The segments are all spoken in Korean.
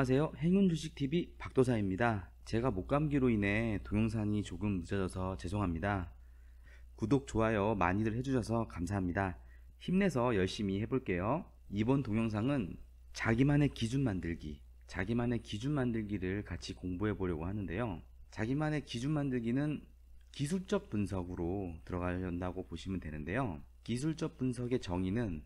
안녕하세요. 행운주식TV 박도사입니다. 제가 목감기로 인해 동영상이 조금 늦어져서 죄송합니다. 구독, 좋아요 많이들 해주셔서 감사합니다. 힘내서 열심히 해볼게요. 이번 동영상은 자기만의 기준 만들기를 같이 공부해 보려고 하는데요. 자기만의 기준 만들기는 기술적 분석으로 들어가려고 보시면 되는데요. 기술적 분석의 정의는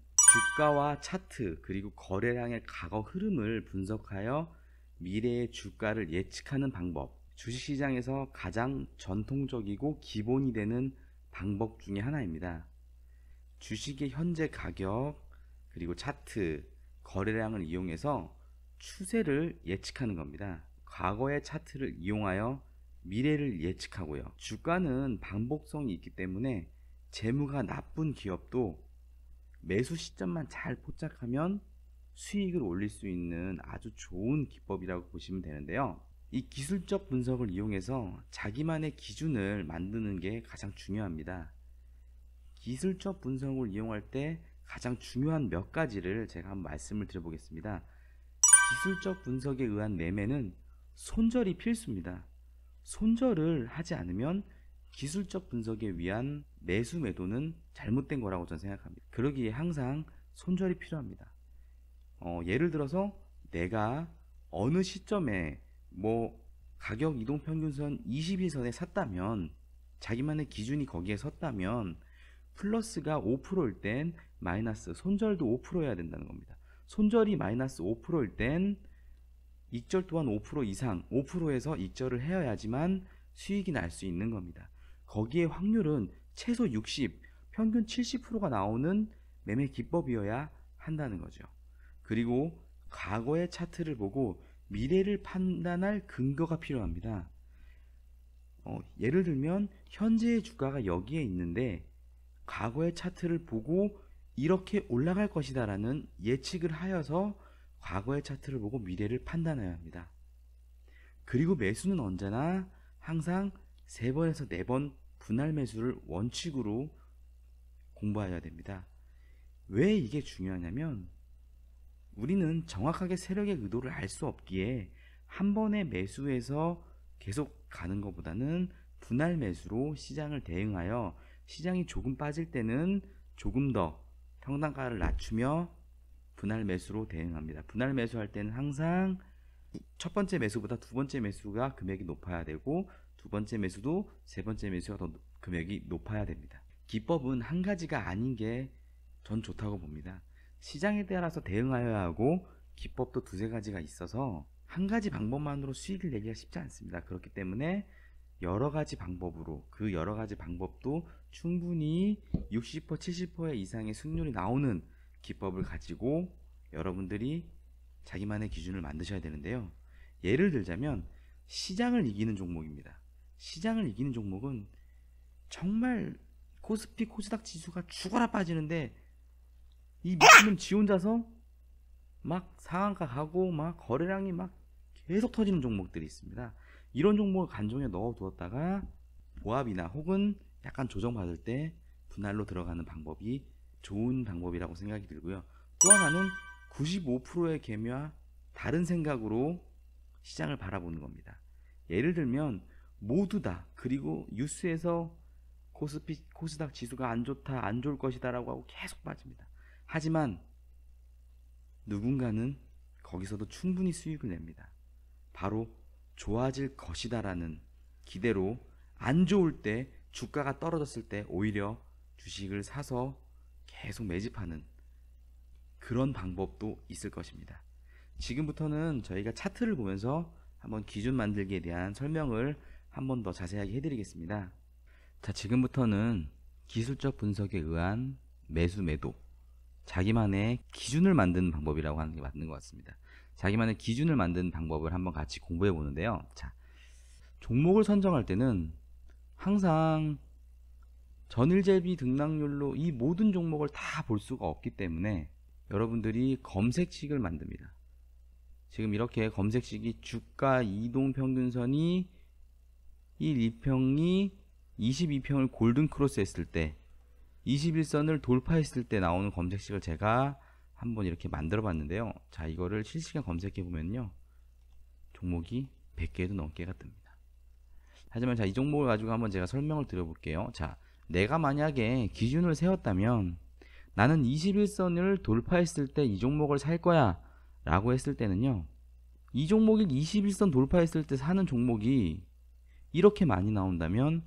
주가와 차트 그리고 거래량의 과거 흐름을 분석하여 미래의 주가를 예측하는 방법, 주식시장에서 가장 전통적이고 기본이 되는 방법 중에 하나입니다. 주식의 현재 가격 그리고 차트, 거래량을 이용해서 추세를 예측하는 겁니다. 과거의 차트를 이용하여 미래를 예측하고요. 주가는 반복성이 있기 때문에 재무가 나쁜 기업도 매수 시점만 잘 포착하면 수익을 올릴 수 있는 아주 좋은 기법이라고 보시면 되는데요. 이 기술적 분석을 이용해서 자기만의 기준을 만드는 게 가장 중요합니다. 기술적 분석을 이용할 때 가장 중요한 몇 가지를 제가 한번 말씀을 드려보겠습니다. 기술적 분석에 의한 매매는 손절이 필수입니다. 손절을 하지 않으면 기술적 분석에 위한 매수 매도는 잘못된 거라고 저는 생각합니다. 그러기에 항상 손절이 필요합니다. 예를 들어서 내가 어느 시점에 가격 이동평균선 21선에 샀다면, 자기만의 기준이 거기에 섰다면 플러스가 5%일 땐 마이너스, 손절도 5%여야 된다는 겁니다. 손절이 마이너스 5%일 땐 익절 또한 5% 이상, 5%에서 익절을 해야지만 수익이 날 수 있는 겁니다. 거기에 확률은 최소 60, 평균 70%가 나오는 매매 기법이어야 한다는 거죠. 그리고 과거의 차트를 보고 미래를 판단할 근거가 필요합니다. 예를 들면 현재의 주가가 여기에 있는데 과거의 차트를 보고 이렇게 올라갈 것이다 라는 예측을 하여서 과거의 차트를 보고 미래를 판단해야 합니다. 그리고 매수는 언제나 항상 3번에서 4번 분할 매수를 원칙으로 공부해야 됩니다. 왜 이게 중요하냐면 우리는 정확하게 세력의 의도를 알 수 없기에 한 번의 매수에서 계속 가는 것보다는 분할 매수로 시장을 대응하여 시장이 조금 빠질 때는 조금 더 평단가를 낮추며 분할 매수로 대응합니다. 분할 매수할 때는 항상 첫 번째 매수보다 두 번째 매수가 금액이 높아야 되고 두 번째 매수도 세 번째 매수가 더 금액이 높아야 됩니다. 기법은 한 가지가 아닌 게 전 좋다고 봅니다. 시장에 따라서 대응하여야 하고 기법도 두세 가지가 있어서 한 가지 방법만으로 수익을 내기가 쉽지 않습니다. 그렇기 때문에 여러 가지 방법으로, 그 여러 가지 방법도 충분히 60%, 70% 이상의 수익률이 나오는 기법을 가지고 여러분들이 자기만의 기준을 만드셔야 되는데요. 예를 들자면 시장을 이기는 종목입니다. 시장을 이기는 종목은 정말 코스피, 코스닥 지수가 죽어라 빠지는데 이 미친놈 지 혼자서 막 상한가 가고 막 거래량이 막 계속 터지는 종목들이 있습니다. 이런 종목을 간종에 넣어두었다가 보합이나 혹은 약간 조정받을 때 분할로 들어가는 방법이 좋은 방법이라고 생각이 들고요. 또 하나는 95%의 개미와 다른 생각으로 시장을 바라보는 겁니다. 예를 들면 모두 다, 그리고 뉴스에서 코스피, 코스닥 지수가 안 좋다, 안 좋을 것이다 라고 하고 계속 빠집니다. 하지만 누군가는 거기서도 충분히 수익을 냅니다. 바로 좋아질 것이다 라는 기대로 안 좋을 때, 주가가 떨어졌을 때 오히려 주식을 사서 계속 매집하는 그런 방법도 있을 것입니다. 지금부터는 저희가 차트를 보면서 한번 기준 만들기에 대한 설명을 한번 더 자세하게 해드리겠습니다. 자, 지금부터는 기술적 분석에 의한 매수 매도, 자기만의 기준을 만드는 방법이라고 하는 게 맞는 것 같습니다. 자기만의 기준을 만드는 방법을 한번 같이 공부해 보는데요. 자, 종목을 선정할 때는 항상 전일제비 등락률로 이 모든 종목을 다 볼 수가 없기 때문에 여러분들이 검색식을 만듭니다. 지금 이렇게 검색식이 주가 이동평균선이 1, 2평이 22평을 골든 크로스 했을 때 21선을 돌파했을 때 나오는 검색식을 제가 한번 이렇게 만들어 봤는데요. 자, 이거를 실시간 검색해 보면요, 종목이 100개도 넘게가 뜹니다. 하지만 자, 이 종목을 가지고 한번 제가 설명을 드려볼게요. 자, 내가 만약에 기준을 세웠다면 나는 21선을 돌파했을 때 이 종목을 살 거야 라고 했을 때는요, 이 종목이 21선 돌파했을 때 사는 종목이 이렇게 많이 나온다면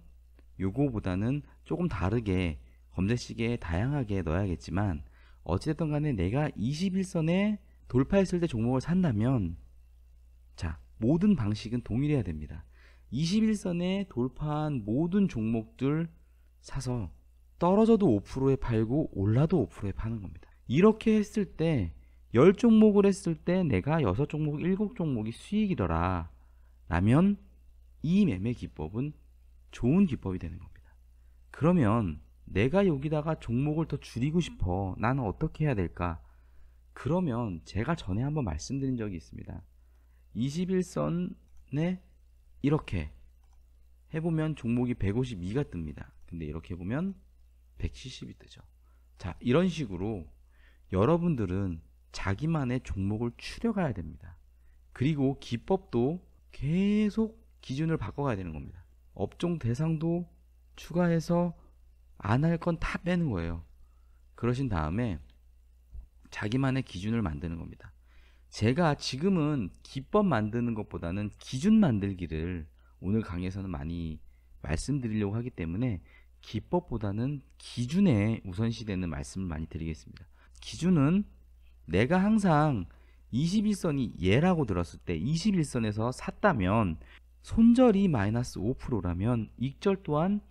요거보다는 조금 다르게 검색시계에 다양하게 넣어야겠지만, 어찌됐든 간에 내가 21선에 돌파했을 때 종목을 산다면, 자, 모든 방식은 동일해야 됩니다. 21선에 돌파한 모든 종목들 사서 떨어져도 5%에 팔고 올라도 5%에 파는 겁니다. 이렇게 했을 때 10종목을 했을 때 내가 6종목, 7종목이 수익이더라 라면 이 매매 기법은 좋은 기법이 되는 겁니다. 그러면 내가 여기다가 종목을 더 줄이고 싶어. 나는 어떻게 해야 될까? 그러면 제가 전에 한번 말씀드린 적이 있습니다. 21선에 이렇게 해보면 종목이 152가 뜹니다. 근데 이렇게 해보면 170이 뜨죠. 자, 이런 식으로 여러분들은 자기만의 종목을 추려가야 됩니다. 그리고 기법도 계속 기준을 바꿔가야 되는 겁니다. 업종 대상도 추가해서 안 할 건 다 빼는 거예요. 그러신 다음에 자기만의 기준을 만드는 겁니다. 제가 지금은 기법 만드는 것보다는 기준 만들기를 오늘 강의에서는 많이 말씀드리려고 하기 때문에 기법보다는 기준에 우선시되는 말씀을 많이 드리겠습니다. 기준은 내가 항상 21선이 얘라고 들었을 때 21선에서 샀다면 손절이 마이너스 5%라면 익절 또한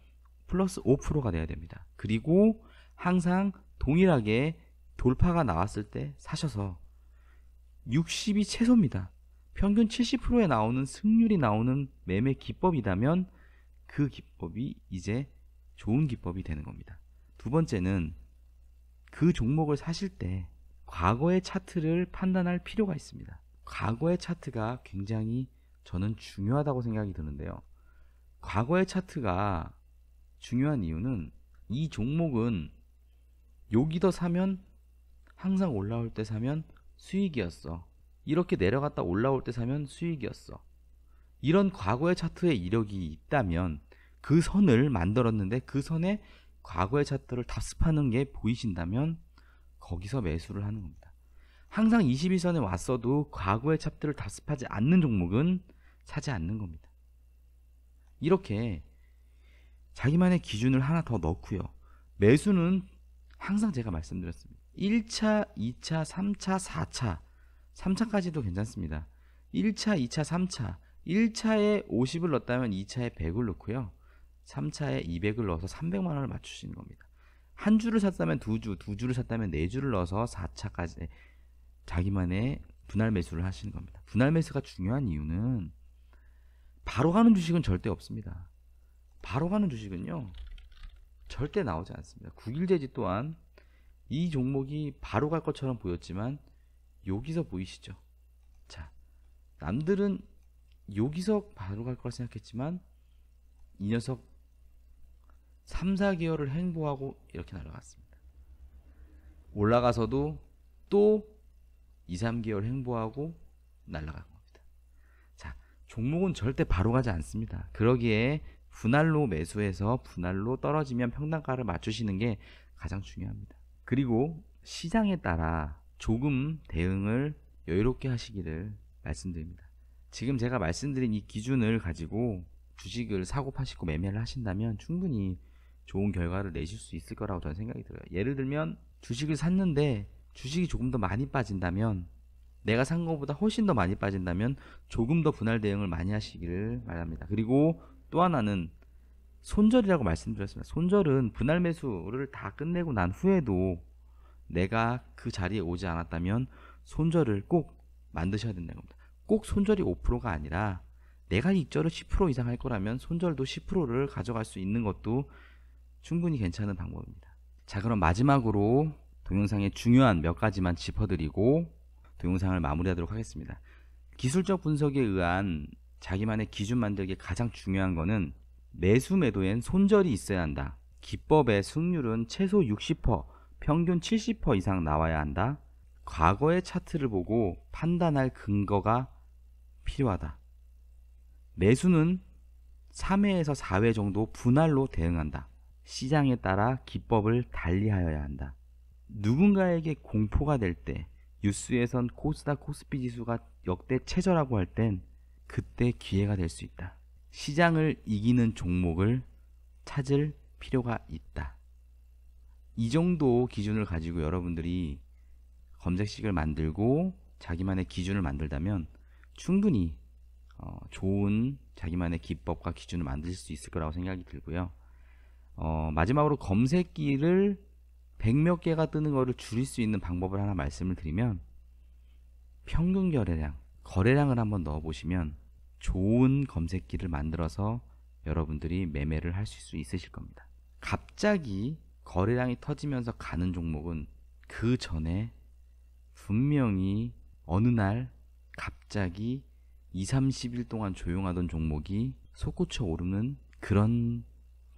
플러스 5%가 돼야 됩니다. 그리고 항상 동일하게 돌파가 나왔을 때 사셔서 60이 최소입니다. 평균 70%에 나오는 승률이 나오는 매매 기법이라면 그 기법이 이제 좋은 기법이 되는 겁니다. 두 번째는 그 종목을 사실 때 과거의 차트를 판단할 필요가 있습니다. 과거의 차트가 굉장히 저는 중요하다고 생각이 드는데요. 과거의 차트가 중요한 이유는 이 종목은 여기더 사면 항상 올라올 때 사면 수익이었어. 이렇게 내려갔다 올라올 때 사면 수익이었어. 이런 과거의 차트에 이력이 있다면 그 선을 만들었는데 그 선에 과거의 차트를 답습하는 게 보이신다면 거기서 매수를 하는 겁니다. 항상 21선에 왔어도 과거의 차트를 답습하지 않는 종목은 사지 않는 겁니다. 이렇게 자기만의 기준을 하나 더 넣고요. 매수는 항상 제가 말씀드렸습니다. 1차, 2차, 3차, 4차 3차까지도 괜찮습니다. 1차, 2차, 3차 1차에 50을 넣었다면 2차에 100을 넣고요. 3차에 200을 넣어서 300만원을 맞추시는 겁니다. 한 주를 샀다면 두 주를 샀다면 4주를 넣어서 4차까지 자기만의 분할 매수를 하시는 겁니다. 분할 매수가 중요한 이유는 바로 가는 주식은 절대 없습니다. 바로 가는 주식은요 절대 나오지 않습니다. 국일제지 또한 이 종목이 바로 갈 것처럼 보였지만 여기서 보이시죠? 자, 남들은 여기서 바로 갈 거라 생각했지만 이 녀석 3, 4개월을 행보하고 이렇게 날아갔습니다. 올라가서도 또 2, 3개월 행보하고 날아간 겁니다. 자, 종목은 절대 바로 가지 않습니다. 그러기에 분할로 매수해서 분할로 떨어지면 평단가를 맞추시는 게 가장 중요합니다. 그리고 시장에 따라 조금 대응을 여유롭게 하시기를 말씀드립니다. 지금 제가 말씀드린 이 기준을 가지고 주식을 사고 파시고 매매를 하신다면 충분히 좋은 결과를 내실 수 있을 거라고 저는 생각이 들어요. 예를 들면 주식을 샀는데 주식이 조금 더 많이 빠진다면, 내가 산 것보다 훨씬 더 많이 빠진다면 조금 더 분할 대응을 많이 하시기를 바랍니다. 그리고 또 하나는 손절이라고 말씀드렸습니다. 손절은 분할 매수를 다 끝내고 난 후에도 내가 그 자리에 오지 않았다면 손절을 꼭 만드셔야 된다는 겁니다. 꼭 손절이 5%가 아니라 내가 익절을 10% 이상 할 거라면 손절도 10%를 가져갈 수 있는 것도 충분히 괜찮은 방법입니다. 자, 그럼 마지막으로 동영상의 중요한 몇 가지만 짚어드리고 동영상을 마무리하도록 하겠습니다. 기술적 분석에 의한 자기만의 기준 만들기에 가장 중요한 거는 매수 매도엔 손절이 있어야 한다. 기법의 승률은 최소 60%, 평균 70% 이상 나와야 한다. 과거의 차트를 보고 판단할 근거가 필요하다. 매수는 3회에서 4회 정도 분할로 대응한다. 시장에 따라 기법을 달리하여야 한다. 누군가에게 공포가 될 때, 뉴스에선 코스닥 코스피 지수가 역대 최저라고 할 땐 그때 기회가 될 수 있다. 시장을 이기는 종목을 찾을 필요가 있다. 이 정도 기준을 가지고 여러분들이 검색식을 만들고 자기만의 기준을 만들다면 충분히 좋은 자기만의 기법과 기준을 만드실 수 있을 거라고 생각이 들고요. 마지막으로 검색기를 100몇 개가 뜨는 거를 줄일 수 있는 방법을 하나 말씀을 드리면, 평균 거래량을 한번 넣어 보시면 좋은 검색기를 만들어서 여러분들이 매매를 하실 수 있으실 겁니다. 갑자기 거래량이 터지면서 가는 종목은 그 전에 분명히 어느 날 갑자기 2-30일 동안 조용하던 종목이 솟구쳐 오르는 그런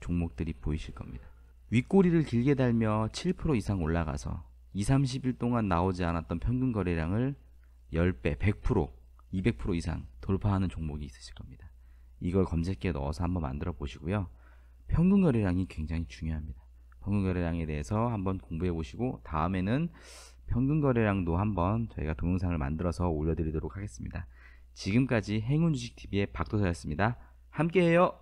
종목들이 보이실 겁니다. 윗꼬리를 길게 달며 7% 이상 올라가서 2-30일 동안 나오지 않았던 평균 거래량을 10배, 100%, 200% 이상 돌파하는 종목이 있으실 겁니다. 이걸 검색기에 넣어서 한번 만들어 보시고요. 평균 거래량이 굉장히 중요합니다. 평균 거래량에 대해서 한번 공부해 보시고, 다음에는 평균 거래량도 한번 저희가 동영상을 만들어서 올려드리도록 하겠습니다. 지금까지 행운주식TV의 박도사였습니다. 함께해요.